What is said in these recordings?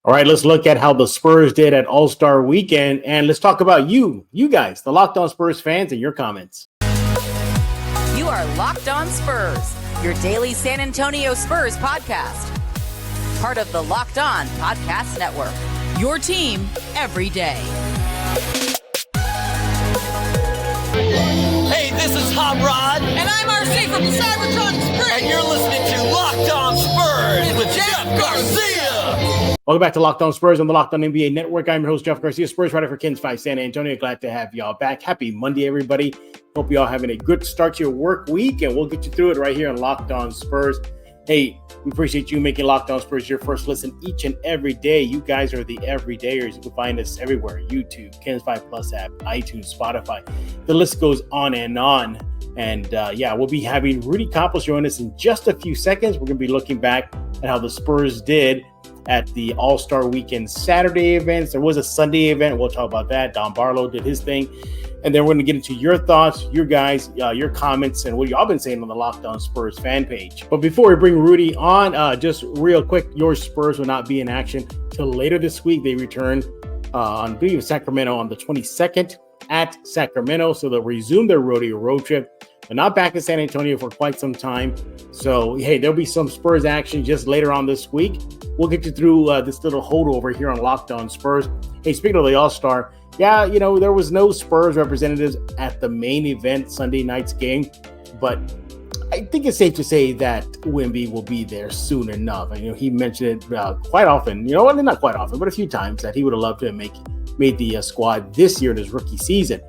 All right, let's look at how the Spurs did at AllStar Weekend, and let's talk about you guys, the Locked On Spurs fans, and your comments. You are Locked On Spurs, your daily San Antonio Spurs podcast. Part of the Locked On Podcast Network, your team every day. Hey, this is Hot Rod. And I'm RC from Cybertron Springs. And you're listening to Locked On Spurs with Jeff Garcia. Welcome back to Locked On Spurs on the Locked On NBA Network. I'm your host, Jeff Garcia, Spurs writer for Kings 5 San Antonio. Glad to have y'all back. Happy Monday, everybody. Hope you all having a good start to your work week, and we'll get you through it right here on Locked On Spurs. Hey, we appreciate you making Locked On Spurs your first listen each and every day. You guys are the everydayers. You can find us everywhere: YouTube, Kings 5 Plus app, iTunes, Spotify. The list goes on and on. And we'll be having Rudy Campos join us in just a few seconds. We're going to be looking back at how the Spurs did at the AllStar Weekend Saturday events. There was a Sunday event. We'll talk about that. Dominick Barlow did his thing. And then we're going to get into your thoughts, your guys, your comments, and what y'all been saying on the Locked On Spurs fan page. But before we bring Rudy on, just real quick, your Spurs will not be in action till later this week. They return on, I believe, Sacramento on the 22nd at Sacramento. So they'll resume their rodeo road trip. They're not back in San Antonio for quite some time. So, hey, there'll be some Spurs action just later on this week. We'll get you through this little holdover here on Locked On Spurs. Hey, speaking of the All-Star, there was no Spurs representatives at the main event Sunday night's game, but I think it's safe to say that Wemby will be there soon enough. And, he mentioned it quite often, not quite often, but a few times that he would have loved to have made the squad this year in his rookie season.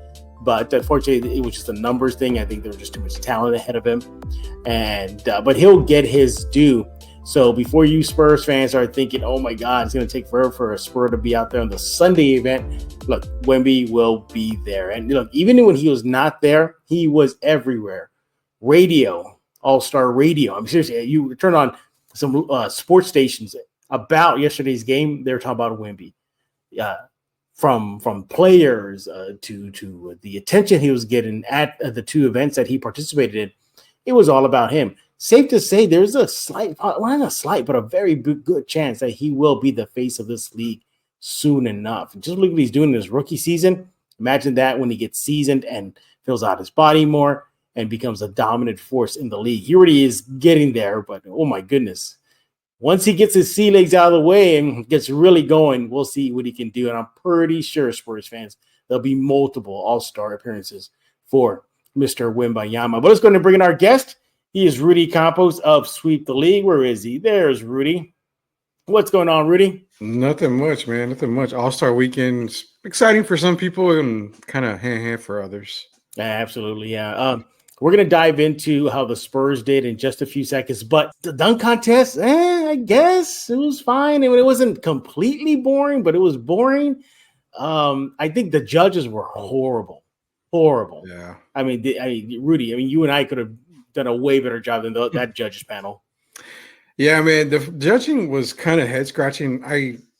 But unfortunately, it was just a numbers thing. I think there was just too much talent ahead of him. But he'll get his due. So before you Spurs fans are thinking, oh my God, it's going to take forever for a Spur to be out there on the Sunday event, look, Wemby will be there. And look, even when he was not there, he was everywhere. Radio, All-Star Radio. I'm seriously, you turn on some sports stations about yesterday's game, they were talking about Wemby. From players to the attention he was getting at the two events that he participated in, it was all about him. Safe to say there's a slight, well, not a slight, but a very good chance that he will be the face of this league soon enough. Just look at what he's doing in his rookie season. Imagine that when he gets seasoned and fills out his body more and becomes a dominant force in the league. He already is getting there, but oh my goodness. Once he gets his sea legs out of the way and gets really going, we'll see what he can do. And I'm pretty sure, Spurs fans, there'll be multiple All-Star appearances for Mr. Wembanyama. But let's go ahead and bring in our guest. He is Rudy Campos of Sweep the League. Where is he? There's Rudy. What's going on, Rudy? Nothing much, man. Nothing much. All-Star Weekend, exciting for some people and kind of hand for others. Absolutely, yeah. We're going to dive into how the Spurs did in just a few seconds. But the dunk contest, I guess it was fine. I mean, it wasn't completely boring, but it was boring. I think the judges were horrible. Yeah. I mean, Rudy, you and I could have done a way better job than that judges panel. Yeah, man, the judging was kind of head-scratching.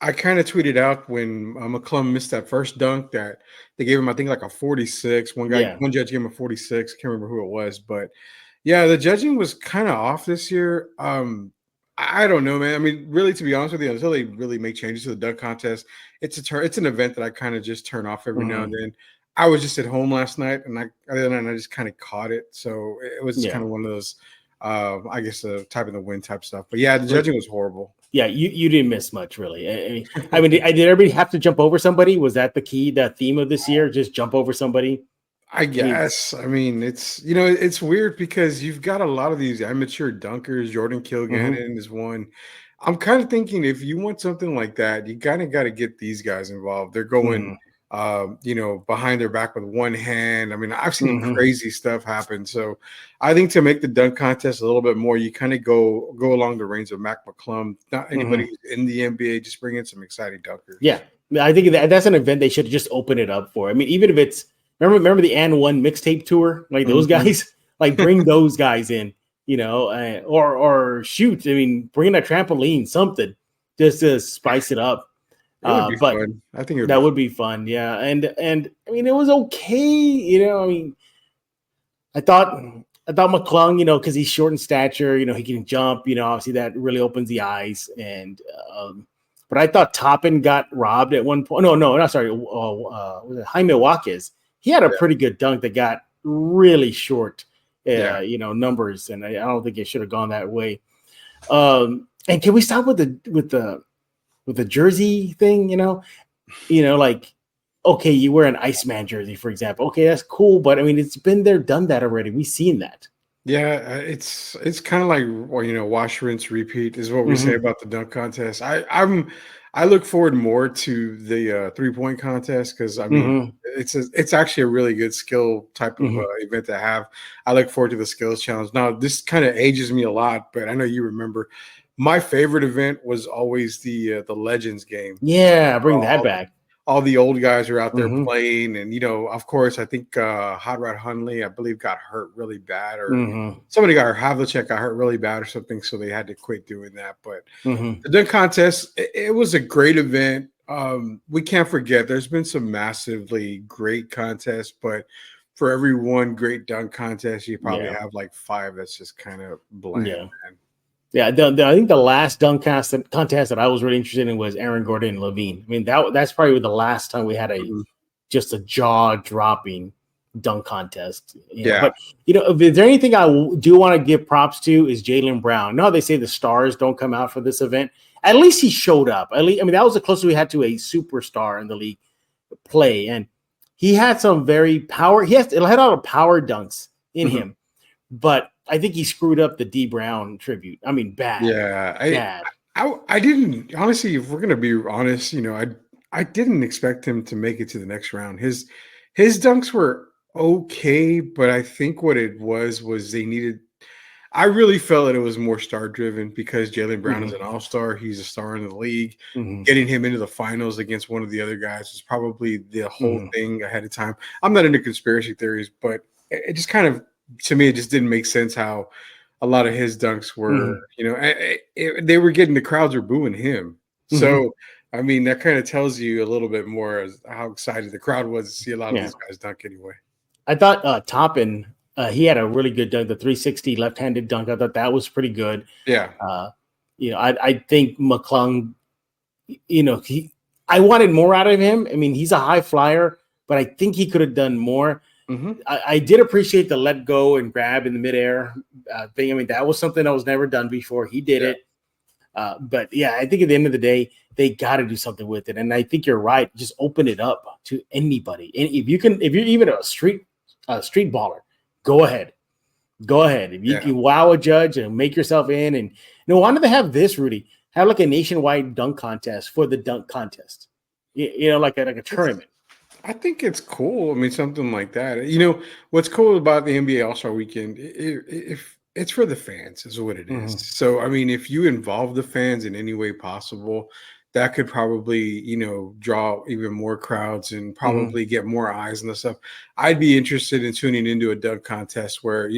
I kind of tweeted out when McClung missed that first dunk that they gave him, I think, like a 46. One judge gave him a 46. Can't remember who it was. But, yeah, the judging was kind of off this year. I don't know, man. I mean, really, to be honest with you, until they really make changes to the dunk contest, it's an event that I kind of just turn off every now and then. I was just at home last night, and I just kind of caught it. So it was kind of one of those, I guess, type in the wind type stuff. But, yeah, the judging was horrible. Yeah, you didn't miss much, really. I mean, did everybody have to jump over somebody? Was that the theme of this year? Just jump over somebody? I guess. I mean, it's it's weird because you've got a lot of these immature dunkers. Jordan Kilgannon is one. I'm kind of thinking if you want something like that, you kind of got to get these guys involved. They're going behind their back with one hand. I mean, I've seen crazy stuff happen. So I think to make the dunk contest a little bit more, you kind of go along the reins of Mac McClung. Not anybody who's in the NBA, just bring in some exciting dunkers. Yeah. I think that's an event they should just open it up for. I mean, even if it's remember the And One mixtape tour, like those guys, like bring those guys in, or shoot. I mean, bring in a trampoline, something just to spice it up. But fun. I think that would be fun, yeah. And I mean, it was okay, I mean, I thought McClung, because he's short in stature, he can jump, obviously that really opens the eyes. But but I thought Toppin got robbed at one point. No, not sorry. Was it Jaime Jaquez? He had a pretty good dunk that got really short, numbers, and I don't think it should have gone that way. And can we stop with the jersey thing? Like, okay, you wear an Iceman jersey, for example. Okay, that's cool, but I mean, it's been there, done that already. We've seen that. Yeah, it's kind of like, wash, rinse, repeat is what we say about the dunk contest. I look forward more to the 3-point contest because I mean it's actually a really good skill type of event to have. I look forward to the skills challenge. Now this kind of ages me a lot, but I know you remember. My favorite event was always the Legends game. Yeah, bring that back. All the old guys are out there playing, and of course, I think Hot Rod Hundley, I believe, got hurt really bad, or somebody got hurt. Havlicek got hurt really bad, or something, so they had to quit doing that. But the dunk contest, it was a great event. We can't forget there's been some massively great contests, but for every one great dunk contest, you probably have like 5 that's just kind of bland. Yeah. Yeah, I think the last dunk contest that I was really interested in was Aaron Gordon and Levine. I mean, that's probably the last time we had just a jaw-dropping dunk contest. But if there's anything I do want to give props to is Jaylen Brown. No, they say the stars don't come out for this event. At least he showed up. That was the closest we had to a superstar in the league play, and he had some very power. He had a lot of power dunks in him, but I think he screwed up the D Brown tribute. I mean, bad. Yeah, bad. I didn't, honestly, if we're gonna be honest, I didn't expect him to make it to the next round. His dunks were okay, but I think what it was they needed. I really felt that it was more star driven because Jaylen Brown is an all-star. He's a star in the league. Getting him into the finals against one of the other guys was probably the whole thing ahead of time. I'm not into conspiracy theories, but it just kind of, to me, it just didn't make sense how a lot of his dunks were, they were getting, the crowds were booing him. So, I mean, that kind of tells you a little bit more as how excited the crowd was to see a lot of these guys dunk anyway. I thought Toppin, he had a really good dunk, the 360 left-handed dunk. I thought that was pretty good. Yeah. I think McClung, I wanted more out of him. I mean, he's a high flyer, but I think he could have done more. I did appreciate the let go and grab in the midair thing. I mean, that was something that was never done before. He did it. But I think at the end of the day, they got to do something with it. And I think you're right. Just open it up to anybody. And if you're even a street baller, go ahead. If you can wow a judge and make yourself in, and why don't they have this, Rudy? Have like a nationwide dunk contest for the dunk contest. Like a tournament. I think it's cool. I mean, something like that. What's cool about the NBA AllStar Weekend, if it's for the fans, is what it is. So, I mean, if you involve the fans in any way possible, that could probably, draw even more crowds and probably get more eyes and stuff. I'd be interested in tuning into a dunk contest where,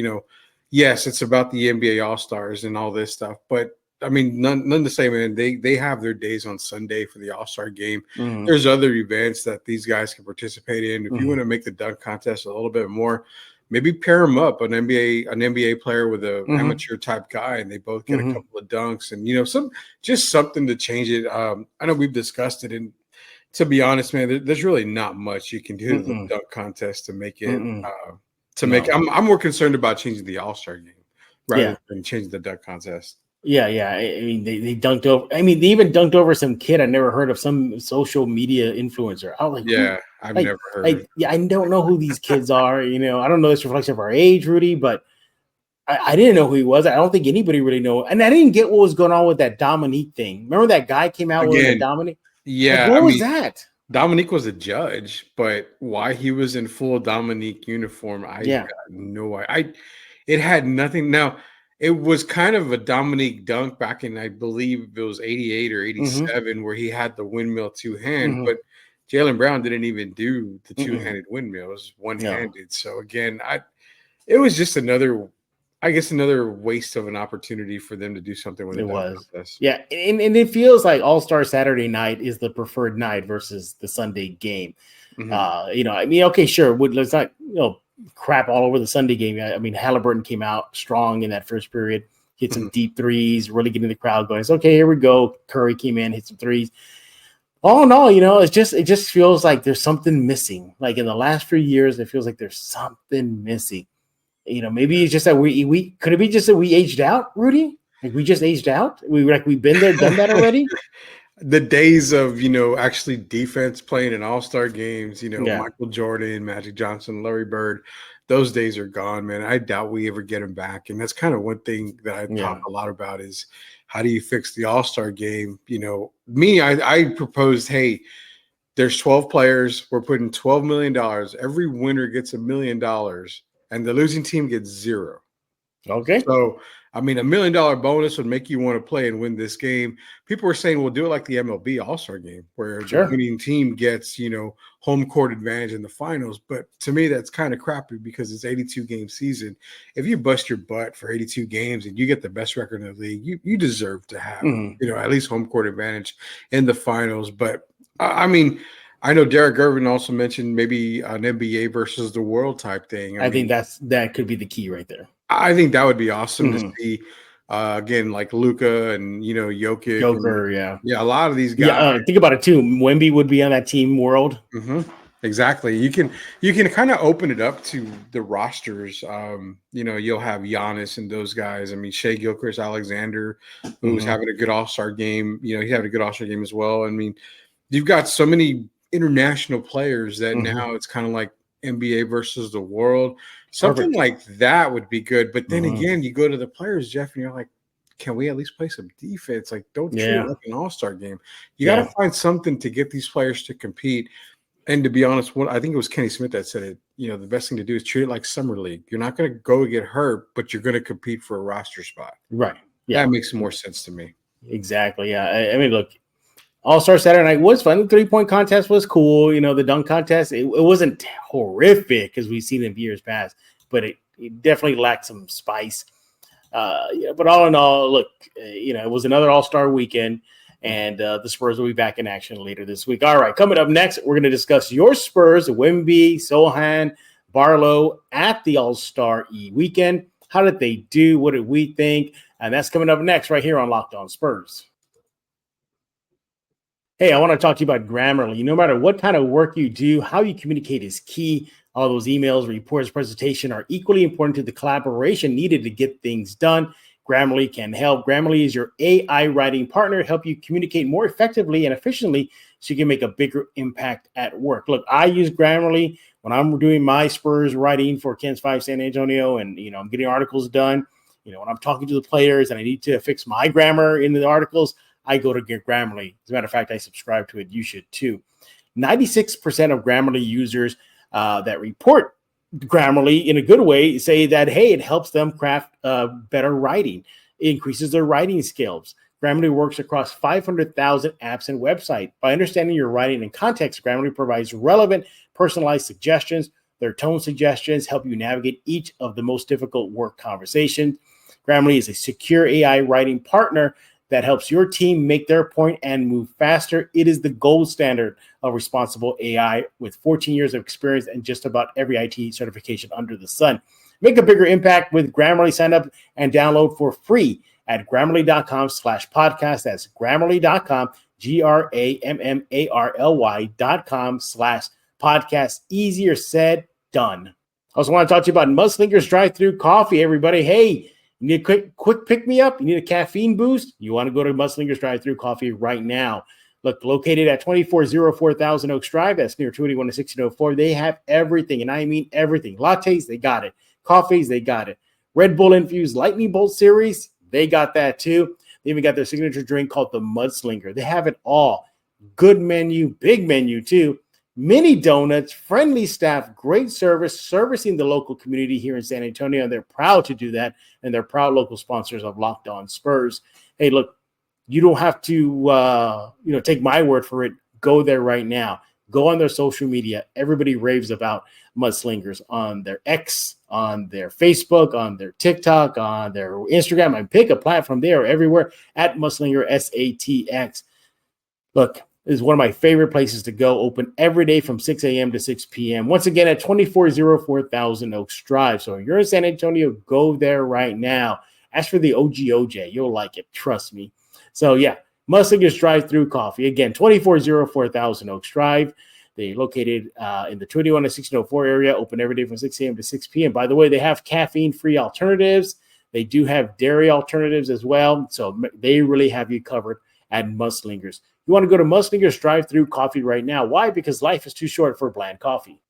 yes, it's about the NBA All-Stars and all this stuff, but I mean, none to say, man, they have their days on Sunday for the All-Star game. There's other events that these guys can participate in. If you want to make the dunk contest a little bit more, maybe pair them up, an NBA player with an amateur type guy, and they both get a couple of dunks and, just something to change it. I know we've discussed it, and to be honest, man, there's really not much you can do to the dunk contest to make it I'm more concerned about changing the All-Star game rather than changing the dunk contest. Yeah. I mean, they dunked over. I mean, they even dunked over some kid I never heard of, some social media influencer. I was like, I've never heard of it. I don't know who these kids are. I don't know this reflection of our age, Rudy, but I didn't know who he was. I don't think anybody really know. And I didn't get what was going on with that Dominique thing. Remember that guy came out with Dominique? Yeah. What was that? Dominique was a judge, but why he was in full Dominique uniform, I got no idea. It had nothing. Now, it was kind of a Dominique dunk back in, I believe it was 88 or 87, where he had the windmill two-hand, but Jaylen Brown didn't even do the two-handed windmill. It was one-handed. So, again, it was just another waste of an opportunity for them to do something with it. Contest. Yeah, and it feels like All-Star Saturday night is the preferred night versus the Sunday game. I mean, okay, sure. Let's not, crap all over the Sunday game. I mean, Halliburton came out strong in that first period. hit some deep threes, really getting the crowd going. It's okay, here we go. Curry came in, hit some threes. All in all, it just feels like there's something missing. Like in the last few years, it feels like there's something missing. Maybe it's just that we could it be just that we aged out, Rudy? Like we just aged out? We've been there, done that already? The days of, actually defense playing in all-star games, Michael Jordan, Magic Johnson, Larry Bird, those days are gone, man. I doubt we ever get them back. And that's kind of one thing that I talk a lot about is how do you fix the all-star game? I proposed, hey, there's 12 players. We're putting $12 million. Every winner gets $1 million, and the losing team gets zero. Okay. So, $1 million bonus would make you want to play and win this game. People were saying, we'll do it like the MLB All-Star game, where the winning team gets, home court advantage in the finals. But to me, that's kind of crappy because it's 82-game season. If you bust your butt for 82 games and you get the best record in the league, you deserve to have, at least home court advantage in the finals. But, I know Derek Irvin also mentioned maybe an NBA versus the world type thing. I think that could be the key right there. I think that would be awesome to see. Again, like Luka and Jokic. Joker, a lot of these guys. Yeah, think about it too. Wemby would be on that team world. Exactly. You can kind of open it up to the rosters. You'll have Giannis and those guys. Shea Gilgeous-Alexander, who's having a good All-Star game. He had a good All-Star game as well. You've got so many international players that now it's kind of like NBA versus the world. Something like that would be good. But then again, you go to the players, Jeff, and you're like, can we at least play some defense? Like, don't treat it like an all-star game. You got to find something to get these players to compete. And to be honest, I think it was Kenny Smith that said it, the best thing to do is treat it like summer league. You're not going to go get hurt, but you're going to compete for a roster spot. Right. Yeah. That makes more sense to me. Exactly. Yeah. Look, All-Star Saturday night was fun. The three-point contest was cool. The dunk contest, it wasn't horrific as we've seen in years past, but it definitely lacked some spice. But all in all, look, it was another All-Star weekend, and the Spurs will be back in action later this week. All right, coming up next, we're going to discuss your Spurs, Wemby, Sochan, Barlow at the All-Star weekend. How did they do? What did we think? And that's coming up next right here on Locked On Spurs. Hey, I want to talk to you about Grammarly. No matter what kind of work you do, how you communicate is key. All those emails, reports, presentation are equally important to the collaboration needed to get things done. Grammarly can help. Grammarly is your AI writing partner, help you communicate more effectively and efficiently so you can make a bigger impact at work. Look, I use Grammarly when I'm doing my Spurs writing for Kens 5 San Antonio, and I'm getting articles done. When I'm talking to the players and I need to fix my grammar in the articles, I go to get Grammarly. As a matter of fact, I subscribe to it. You should too. 96% of Grammarly users that report Grammarly in a good way say that, hey, it helps them craft better writing. It increases their writing skills. Grammarly works across 500,000 apps and websites. By understanding your writing and context, Grammarly provides relevant, personalized suggestions. Their tone suggestions help you navigate each of the most difficult work conversations. Grammarly is a secure AI writing partner that helps your team make their point and move faster. It is the gold standard of responsible AI with 14 years of experience and just about every IT certification under the sun. Make a bigger impact with Grammarly. Sign up and download for free at Grammarly.com/podcast. That's Grammarly.com, Grammarly.com/podcast. Easier said, done. I also want to talk to you about Mudslingers drive-through coffee, everybody. Hey, you need a quick pick-me-up? You need a caffeine boost? You want to go to Mudslingers drive-through coffee right now. Look, located at 2404 Thousand Oaks Drive, that's near 21 to 1604. They have everything, and I mean everything. Lattes, they got it. Coffees, they got it. Red Bull infused Lightning Bolt series, they got that too. They even got their signature drink called the Mudslinger. They have it all. Good menu, big menu too. Mini donuts, friendly staff, great service, servicing the local community here in San Antonio. And they're proud to do that. And they're proud local sponsors of Locked On Spurs. Hey, look, you don't have to, take my word for it. Go there right now. Go on their social media. Everybody raves about Mudslingers on their X, on their Facebook, on their TikTok, on their Instagram. And pick a platform there everywhere at Mudslinger, SATX. Look, this is one of my favorite places to go. Open every day from 6 a.m. to 6 p.m. Once again, at 2404 Thousand Oaks Drive. So if you're in San Antonio, go there right now. Ask for the OJ. You'll like it. Trust me. So, yeah, Mudslingers Drive-Thru Coffee. Again, 2404 Thousand Oaks Drive. They're located in the 21 to 1604 area, open every day from 6 a.m. to 6 p.m. By the way, they have caffeine-free alternatives. They do have dairy alternatives as well. So they really have you covered at Mudslingers. You want to go to Mudslingers Drive-Thru Coffee right now. Why? Because life is too short for bland coffee.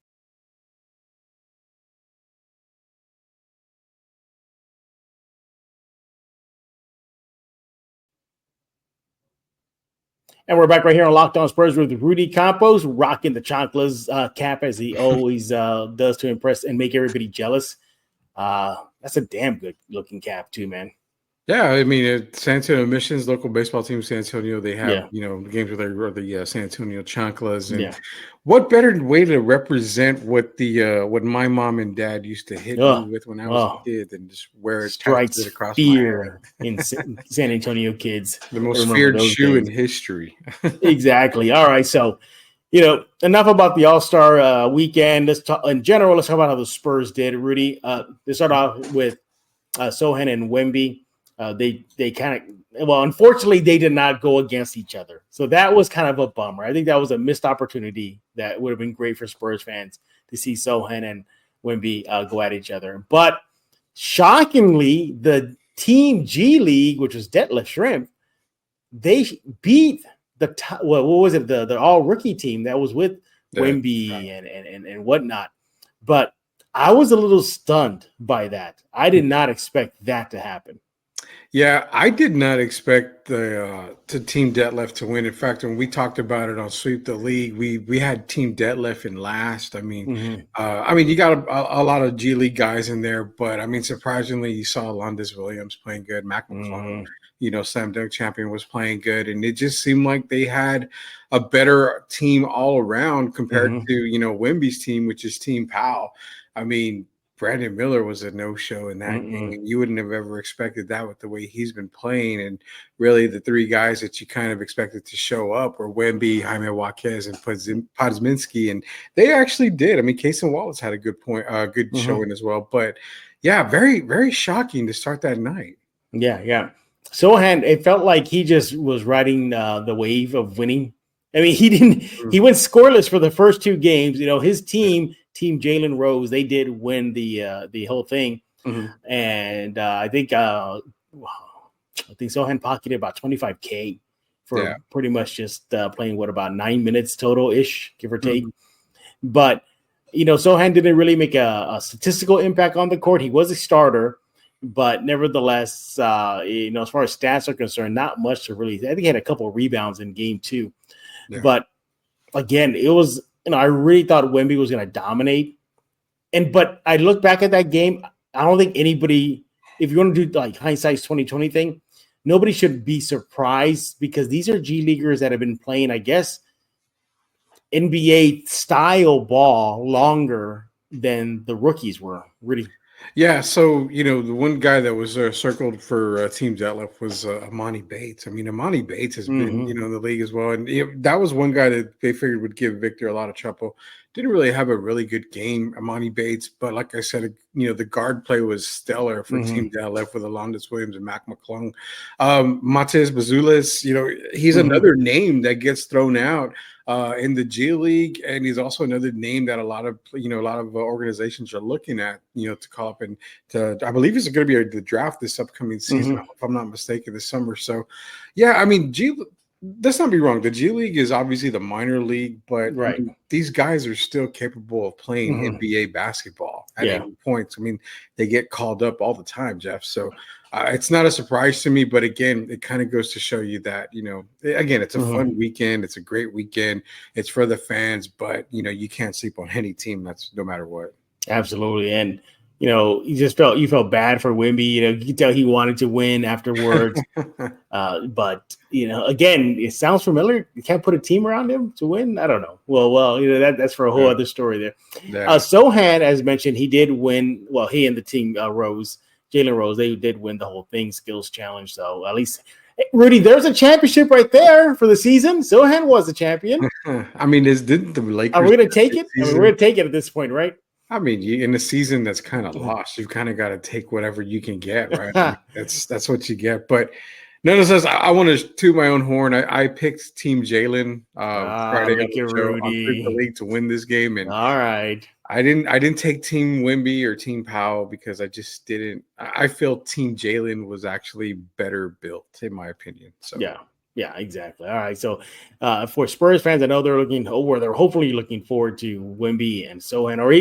And we're back right here on Locked On Spurs with Rudy Campos, rocking the Chanclas cap as he always does to impress and make everybody jealous. That's a damn good looking cap too, man. Yeah, I mean, San Antonio Missions, local baseball team, San Antonio, they have, games where they wear the San Antonio Chanclas. And what better way to represent what my mom and dad used to hit me with when I was a kid than just wear it strikes across fear in San Antonio kids. The most feared shoe in history. Exactly. All right, so, enough about the All-Star weekend. Let's talk in general. Let's talk about how the Spurs did, Rudy. They start off with Sochan and Wemby. They kind of, unfortunately, they did not go against each other. So that was kind of a bummer. I think that was a missed opportunity that would have been great for Spurs fans to see Sochan and Wemby go at each other. But shockingly, the Team G League, which was Detlef Shrimp, they beat what was it? The all rookie team that was with Wemby and whatnot. But I was a little stunned by that. I did not expect that to happen. Yeah, I did not expect the Team Detlef to win. In fact, when we talked about it on Sweep the League, we had Team Detlef in last. I mean, you got a lot of G League guys in there, but I mean, surprisingly, you saw Alondes Williams playing good. Mac McClung, slam dunk champion, was playing good, and it just seemed like they had a better team all around compared to Wemby's team, which is Team Powell. I mean, Brandon Miller was a no-show in that game. You wouldn't have ever expected that with the way he's been playing. And really the three guys that you kind of expected to show up were Wemby, Jaime Jaquez, and Podziemski. And they actually did. I mean, Cason Wallace had a good showing as well. But, yeah, very, very shocking to start that night. Yeah. Sochan, it felt like he just was riding the wave of winning. I mean, he went scoreless for the first two games. His Team Jalen Rose, they did win the whole thing, and I think Sochan pocketed about $25K for pretty much just playing about 9 minutes total ish, give or take. But Sochan didn't really make a statistical impact on the court. He was a starter, but nevertheless, as far as stats are concerned, not much to really. I think he had a couple of rebounds in game 2, but again, it was. I really thought Wemby was going to dominate. But I look back at that game, I don't think anybody, if you want to do like hindsight's 2020 thing, nobody should be surprised because these are G Leaguers that have been playing, I guess, NBA style ball longer than the rookies were. Really. Yeah, so, the one guy that was circled for Team Detlef was Amani Bates. I mean, Amani Bates has been, in the league as well. And that was one guy that they figured would give Victor a lot of trouble. Didn't really have a really good game, Amani Bates. But like I said, the guard play was stellar for Team Detlef with Alondes Williams and Mac McClung. Matej Bazulis, he's another name that gets thrown out in the G League, and he's also another name that a lot of organizations are looking at, to call up and to. I believe he's going to be the draft this upcoming season, if I'm not mistaken, this summer. So, yeah, I mean, let's not be wrong. The G League is obviously the minor league, but these guys are still capable of playing NBA basketball at any points. I mean, they get called up all the time, Jeff. So it's not a surprise to me, but again, it kind of goes to show you that, again, it's a fun weekend. It's a great weekend. It's for the fans, but, you can't sleep on any team. That's no matter what. Absolutely. And, you felt bad for Wemby. You could tell he wanted to win afterwards. But, again, it sounds familiar. You can't put a team around him to win. I don't know. Well, that's for a whole other story there. Sochan, as mentioned, he did win. Well, he and the team Jalen Rose, they did win the whole thing, skills challenge. So at least, Rudy, there's a championship right there for the season. Sochan was the champion. I mean, didn't the Lakers? Are we going to take it? We're going to take it at this point, right? I mean, in a season that's kind of lost, you've kind of got to take whatever you can get, right? I mean, that's what you get. But nonetheless, I want to toot my own horn. I picked Team Jalen Friday on look the at show on Freak the Rudy. League to win this game, and All right. I didn't take Team Wemby or Team Powell because I just didn't. I feel Team Jalen was actually better built, in my opinion. So Yeah, exactly. All right. So for Spurs fans, I know they're they're hopefully looking forward to Wemby and Sochan, or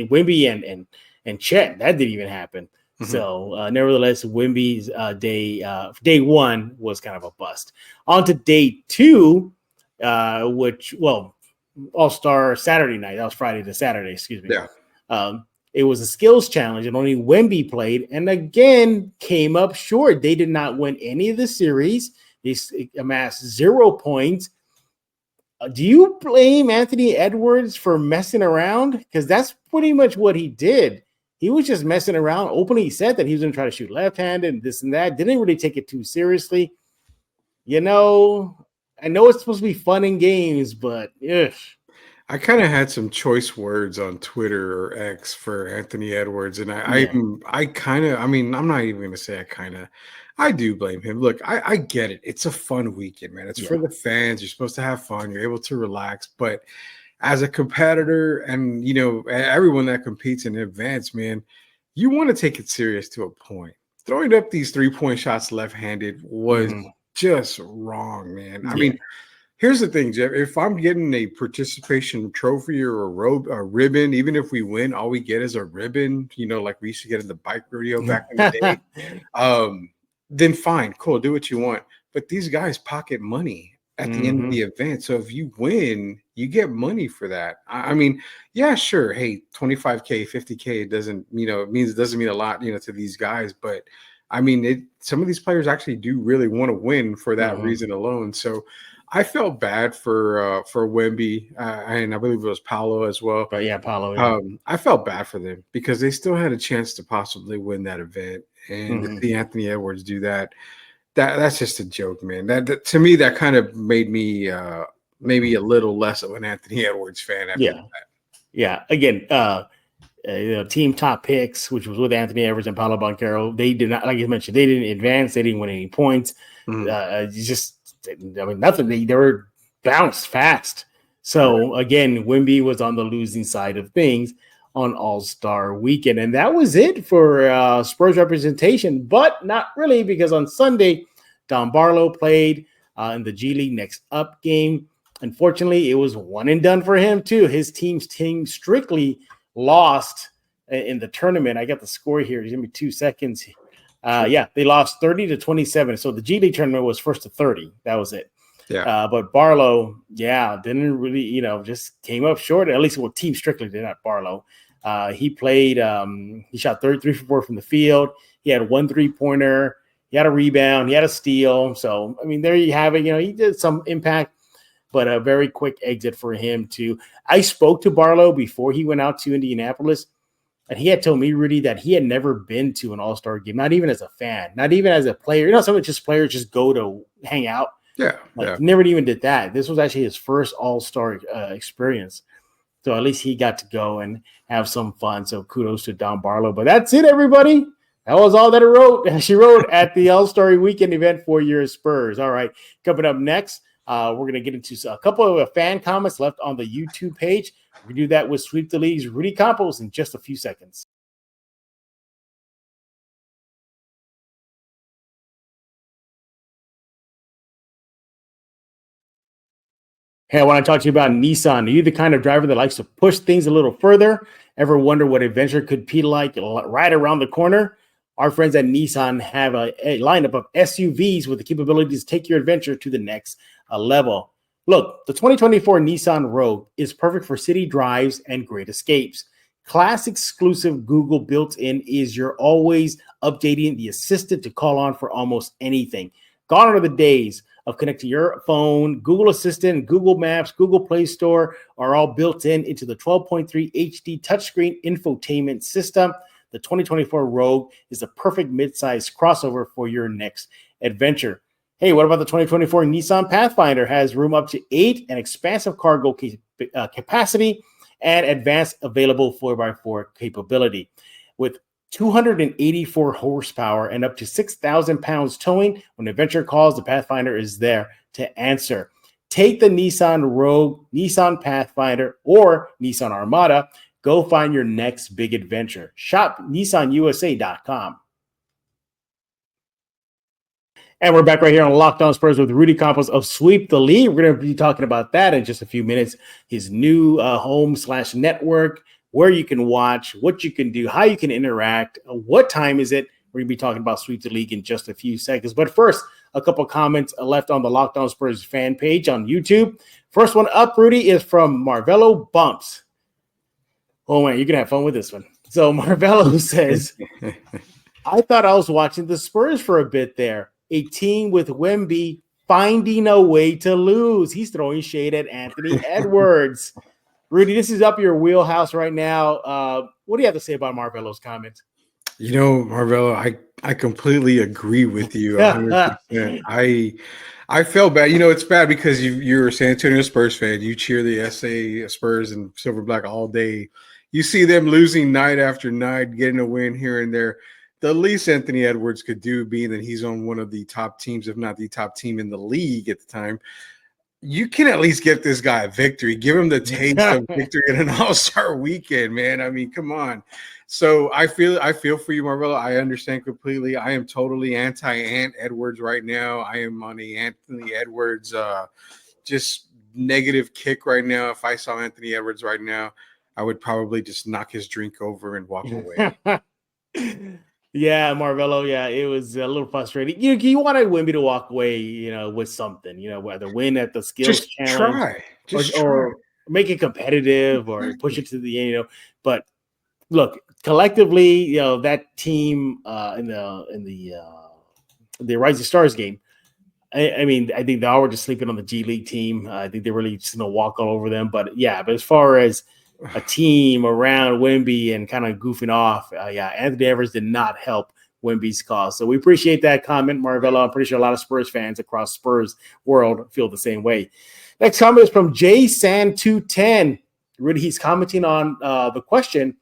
Wemby and Chet. That didn't even happen. Mhm. So nevertheless, Wemby's day one was kind of a bust. On to day two, All-Star Saturday night. That was Friday to Saturday, excuse me. Yeah. It was a skills challenge, and only Wemby played, and again came up short. They did not win any of the series. They amassed 0 points. Do you blame Anthony Edwards for messing around? Because that's pretty much what he did. He was just messing around. Openly said that he was going to try to shoot left-handed and this and that. Didn't really take it too seriously. I know it's supposed to be fun and games, but ugh. I kind of had some choice words on Twitter or X for Anthony Edwards, and I'm not even going to say I do blame him. Look, I get it. It's a fun weekend, man. It's for the fans. You're supposed to have fun. You're able to relax. But as a competitor and, everyone that competes in advance, man, you want to take it serious to a point. Throwing up these 3-point shots left-handed was just wrong, man. I mean, here's the thing, Jeff. If I'm getting a participation trophy or a ribbon, even if we win, all we get is a ribbon, like we used to get in the bike rodeo back in the day, then fine, cool, do what you want. But these guys pocket money at the end of the event. So if you win, you get money for that. I mean, yeah, sure. Hey, 25K, 50K, it doesn't mean a lot, to these guys. But I mean, some of these players actually do really want to win for that reason alone. So I felt bad for Wemby, and I believe it was Paolo as well. But yeah, Paolo. Yeah. I felt bad for them because they still had a chance to possibly win that event, and to see Anthony Edwards do that's just a joke, man. That to me, that kind of made me maybe a little less of an Anthony Edwards fan after that. Yeah. Again, team top picks, which was with Anthony Edwards and Paolo Banchero, they did not, like you mentioned, they didn't advance. They didn't win any points. Nothing. They were bounced fast. So again, Wemby was on the losing side of things on All-Star Weekend, and that was it for Spurs representation. But not really, because on Sunday, Dom Barlow played in the G League Next Up game. Unfortunately, it was one and done for him too. His team strictly lost in the tournament. I got the score here. Give me 2 seconds. They lost 30-27. So the G League tournament was 1st to 30. That was it. Yeah. But Barlow, didn't really, just came up short. At least Team Strictly did, not Barlow. He played. He shot 33 for 4 from the field. He had 1 3-pointer. He had a rebound. He had a steal. So I mean, there you have it. He did some impact, but a very quick exit for him too. I spoke to Barlow before he went out to Indianapolis. And he had told me, Rudy, that he had never been to an All-Star game, not even as a fan, not even as a player. Some players just go to hang out. Never even did that. This was actually his first All-Star experience. So at least he got to go and have some fun. So kudos to Dom Barlow. But that's it, everybody. That was all that she wrote at the All-Star Weekend event for your Spurs. All right, coming up next, we're going to get into a couple of fan comments left on the YouTube page. We do that with Sweep the League's Rudy Campos in just a few seconds. Hey, I want to talk to you about Nissan. Are you the kind of driver that likes to push things a little further? Ever wonder what adventure could be like right around the corner? Our friends at Nissan have a lineup of SUVs with the capabilities to take your adventure to the next level. Look, the 2024 Nissan Rogue is perfect for city drives and great escapes. Class exclusive Google built-in is your always updating the assistant to call on for almost anything. Gone are the days of connecting your phone. Google Assistant, Google Maps, Google Play Store are all built into the 12.3 HD touchscreen infotainment system. The 2024 Rogue is the perfect midsize crossover for your next adventure. Hey, what about the 2024 Nissan Pathfinder? Has room up to 8 and expansive cargo capacity and advanced available 4x4 capability. With 284 horsepower and up to 6,000 pounds towing, when adventure calls, the Pathfinder is there to answer. Take the Nissan Rogue, Nissan Pathfinder, or Nissan Armada. Go find your next big adventure. Shop NissanUSA.com. And we're back right here on Locked On Spurs with Rudy Campos of Sweep the League. We're going to be talking about that in just a few minutes. His new home/network, where you can watch, what you can do, how you can interact, what time is it. We're going to be talking about Sweep the League in just a few seconds. But first, a couple comments left on the Locked On Spurs fan page on YouTube. First one up, Rudy, is from Marvelo Bumps. Oh, man, you're going to have fun with this one. So Marvelo says, I thought I was watching the Spurs for a bit there. A team with Wemby finding a way to lose. He's throwing shade at Anthony Edwards. Rudy, this is up your wheelhouse right now. What do you have to say about Marvelo's comments? You know, Marvelo, I completely agree with you 100%. I felt bad. You know, it's bad because you're a San Antonio Spurs fan. You cheer the SA Spurs and Silver Black all day. You see them losing night after night, getting a win here and there. The least Anthony Edwards could do, being that he's on one of the top teams, if not the top team in the league at the time, you can at least get this guy a victory. Give him the taste of victory in an AllStar Weekend, man. I mean, come on. So I feel for you, Marvelo. I understand completely. I am totally anti-Ant Edwards right now. I am on the Anthony Edwards just negative kick right now. If I saw Anthony Edwards right now, I would probably just knock his drink over and walk away. Yeah, Marvelo. Yeah, it was a little frustrating. You wanted Wemby to walk away, with something, whether win at the skills challenge, or make it competitive, or push it to the end. But look, collectively, that team in the Rising Stars game. I mean, I think they all were just sleeping on the G League team. I think they really just walk all over them. But as far as a team around Wemby and kind of goofing off, Anthony Edwards did not help Wemby's cause. So we appreciate that comment, Marvelo. I'm pretty sure a lot of Spurs fans across Spurs world feel the same way. Next comment is from JSan210. Rudy, he's commenting on the question,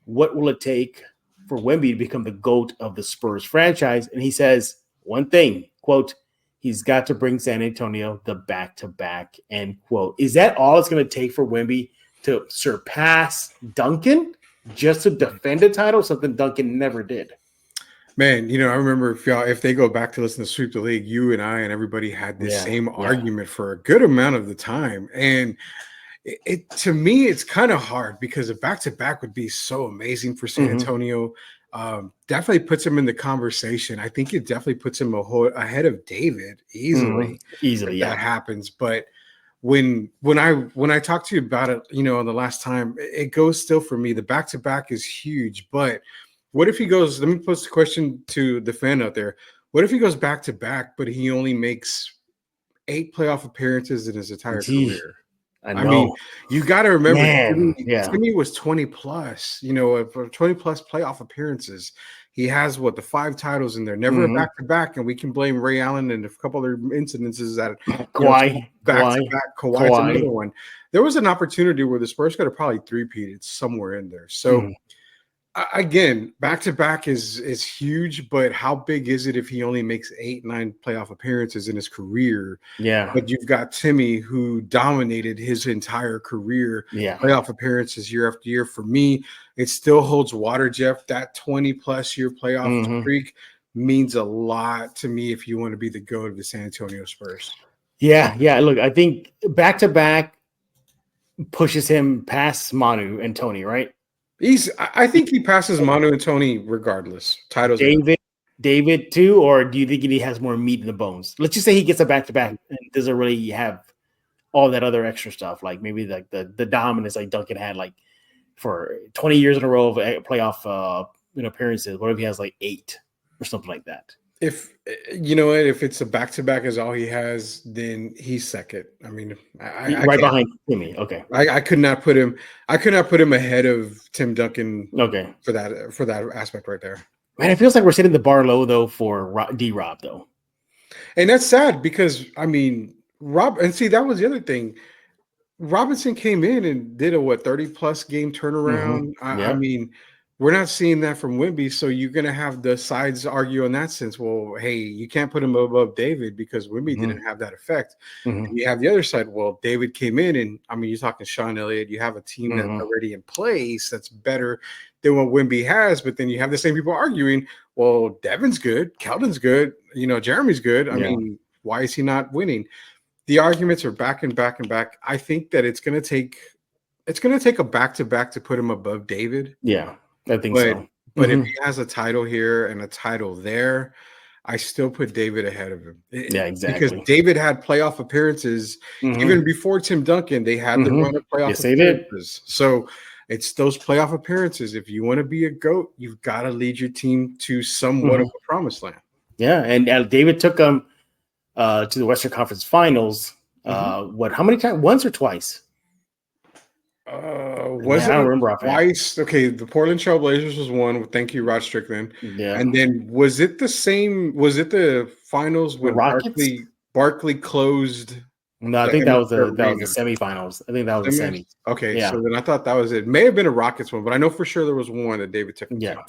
what will it take for Wemby to become the GOAT of the Spurs franchise? And he says one thing, quote, he's got to bring San Antonio the back-to-back, end quote. Is that all it's going to take for Wemby to surpass Duncan just to defend a title, something Duncan never did? Man, I remember if they go back to listen to Sweep the League, you and I and everybody had this same argument for a good amount of the time. And it to me, it's kind of hard because a back-to-back would be so amazing for San Antonio. Definitely puts him in the conversation. I think it definitely puts him ahead of David easily. Easily, that happens. But when I talked to you about it, on the last time, it goes still for me. The back-to-back is huge, but what if he goes? Let me pose the question to the fan out there. What if he goes back-to-back, but he only makes 8 playoff appearances in his entire career? I mean, you got to remember, Timmy was 20 plus, 20 plus playoff appearances. He has the 5 titles in there, never a back-to-back, and we can blame Ray Allen and a couple other incidences that Kawhi, Kawhi's another one. There was an opportunity where the Spurs could have probably three-peated somewhere in there. So again, back-to-back is huge, but how big is it if he only makes 8-9 playoff appearances in his career? Yeah. But you've got Timmy, who dominated his entire career, playoff appearances year after year. For me, it still holds water, Jeff. That 20-plus year playoff streak means a lot to me if you want to be the GOAT of the San Antonio Spurs. Yeah. Look, I think back-to-back pushes him past Manu and Tony, right? I think he passes Manu and Tony regardless. Titles. David too, or do you think he has more meat in the bones? Let's just say he gets a back-to-back and doesn't really have all that other extra stuff, like maybe like the dominance like Duncan had like for 20 years in a row of playoff appearances. What if he has like 8 or something like that? If it's a back-to-back is all he has, then he's second. I mean, right behind Timmy. Okay, I could not put him. I could not put him ahead of Tim Duncan. Okay, for that aspect right there. Man, it feels like we're setting the bar low though for D-Rob though, and that's sad because I mean Rob. And see, that was the other thing. Robinson came in and did a 30-plus game turnaround. I mean, we're not seeing that from Wemby, so you're going to have the sides argue in that sense. Well, hey, you can't put him above David because Wemby didn't have that effect. And you have the other side. Well, David came in, and I mean, you're talking Sean Elliott. You have a team that's already in place that's better than what Wemby has, but then you have the same people arguing, well, Devin's good, Keldon's good, Jeremy's good. I mean, why is he not winning? The arguments are back and back and back. I think that it's going to take a back-to-back to put him above David. Yeah. I think so. But if he has a title here and a title there, I still put David ahead of him. Yeah, exactly. Because David had playoff appearances even before Tim Duncan. They had the run of playoff appearances. So it's those playoff appearances. If you want to be a GOAT, you've got to lead your team to somewhat of a promised land. Yeah, and David took them to the Western Conference Finals. How many times? Once or twice? I don't remember twice. Okay, the Portland Trail Blazers was one. Thank you, Rod Strickland. Yeah, and then was it the same? Was it the finals when Barkley closed? No, I think that was the semifinals. I think that was the semis. Okay, so then I thought that was it. May have been a Rockets one, but I know for sure there was one that David took. Yeah,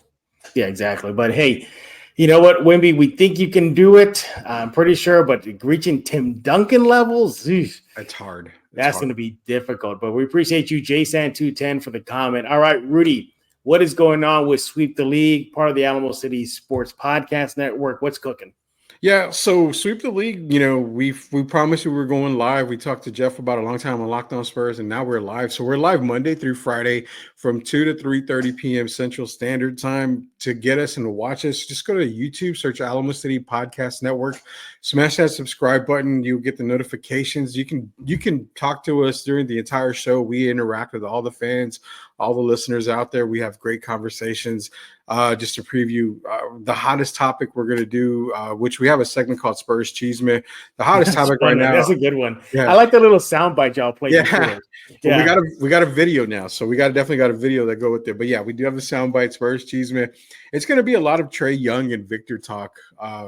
exactly. But hey, you know what, Wemby? We think you can do it. I'm pretty sure, but reaching Tim Duncan levels, that's hard. That's going to be difficult, but we appreciate you, JSan210, for the comment. All right, Rudy, what is going on with Sweep the League, part of the Alamo City Sports Podcast Network? What's cooking? Yeah, so Sweep the League, we promised we were going live. We talked to Jeff about a long time on Locked On Spurs, and now we're live. So we're live Monday through Friday from 2 to 3:30 p.m. Central Standard Time. To get us and to watch us, just go to YouTube, search Alamo City Podcast Network, smash that subscribe button. You'll get the notifications. You can talk to us during the entire show. We interact with all the fans, all the listeners out there. We have great conversations. Just to preview the hottest topic we're going to do, which we have a segment called Spurs Cheeseman. The hottest topic right now. That's a good one. Yeah. I like the little soundbite y'all play. Yeah. We got a video now, so we definitely got a video that go with it. But yeah, we do have the soundbite Spurs Cheeseman. It's going to be a lot of Trae Young and Victor talk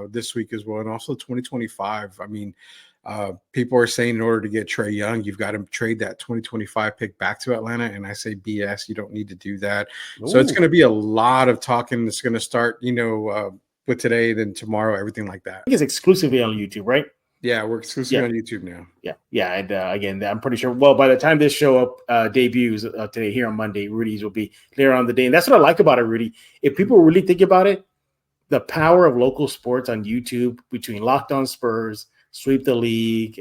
this week as well, and also 2025. I mean, people are saying in order to get Trae Young, you've got to trade that 2025 pick back to Atlanta. And I say BS, you don't need to do that. Ooh. So it's going to be a lot of talking. It's going to start, with today, then tomorrow, everything like that. I think it's exclusively on YouTube, right? Yeah, we're exclusively on YouTube now. Yeah. And again, I'm pretty sure. Well, by the time this show debuts today here on Monday, Rudy's will be later on the day. And that's what I like about it, Rudy. If people really think about it, the power of local sports on YouTube between Locked On Spurs, Sweep the League,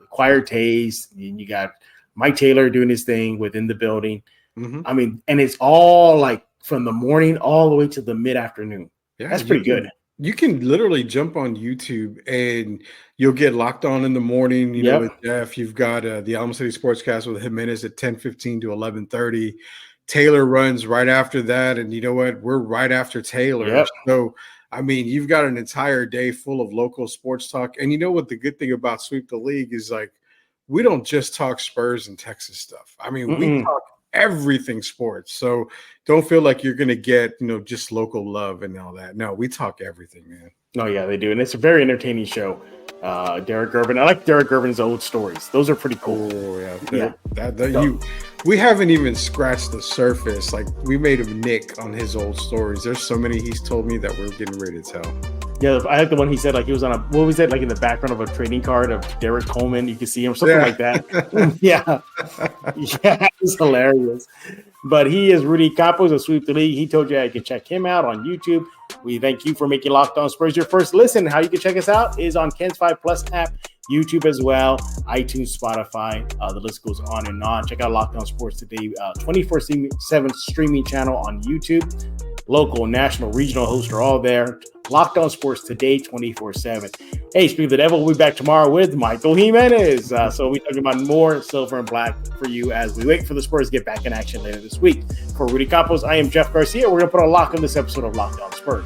Acquired Taste, and you got Mike Taylor doing his thing within the building. I mean, and it's all like from the morning all the way to the mid-afternoon. Yeah, that's pretty good. You can literally jump on YouTube and you'll get Locked On in the morning. With Jeff, you've got the Alamo City Sportscast with Jimenez at 10:15 to 11:30. Taylor runs right after that, and you know what? We're right after Taylor. Yep. So, I mean, you've got an entire day full of local sports talk. And you know what the good thing about Sweep the League is, like, we don't just talk Spurs and Texas stuff. I mean, we talk everything sports. So don't feel like you're going to get, just local love and all that. No, we talk everything, man. Oh, yeah, they do. And it's a very entertaining show. Derek Gervin. I like Derek Gervin's old stories. Those are pretty cool. Oh, yeah. We haven't even scratched the surface. Like, we made him Nick on his old stories. There's so many he's told me that we're getting ready to tell. Yeah, I like the one he said, like, he was on what was it, like in the background of a trading card of Derek Coleman. You can see him, something like that. Yeah, it's hilarious. But he is Rudy Campos of Sweep the League. He told you you can check him out on YouTube. We thank you for making Locked On Spurs your first listen. How you can check us out is on Ken's 5 Plus app, YouTube as well, iTunes, Spotify. The list goes on and on. Check out Locked On Sports Today, 24/7 streaming channel on YouTube. Local, national, regional hosts are all there. Locked On Sports Today, 24/7. Hey, speaking of the devil, we'll be back tomorrow with Michael Jimenez. So we'll be talking about more silver and black for you as we wait for the Spurs to get back in action later this week. For Rudy Campos, I am Jeff Garcia. We're going to put a lock on this episode of Locked On Spurs.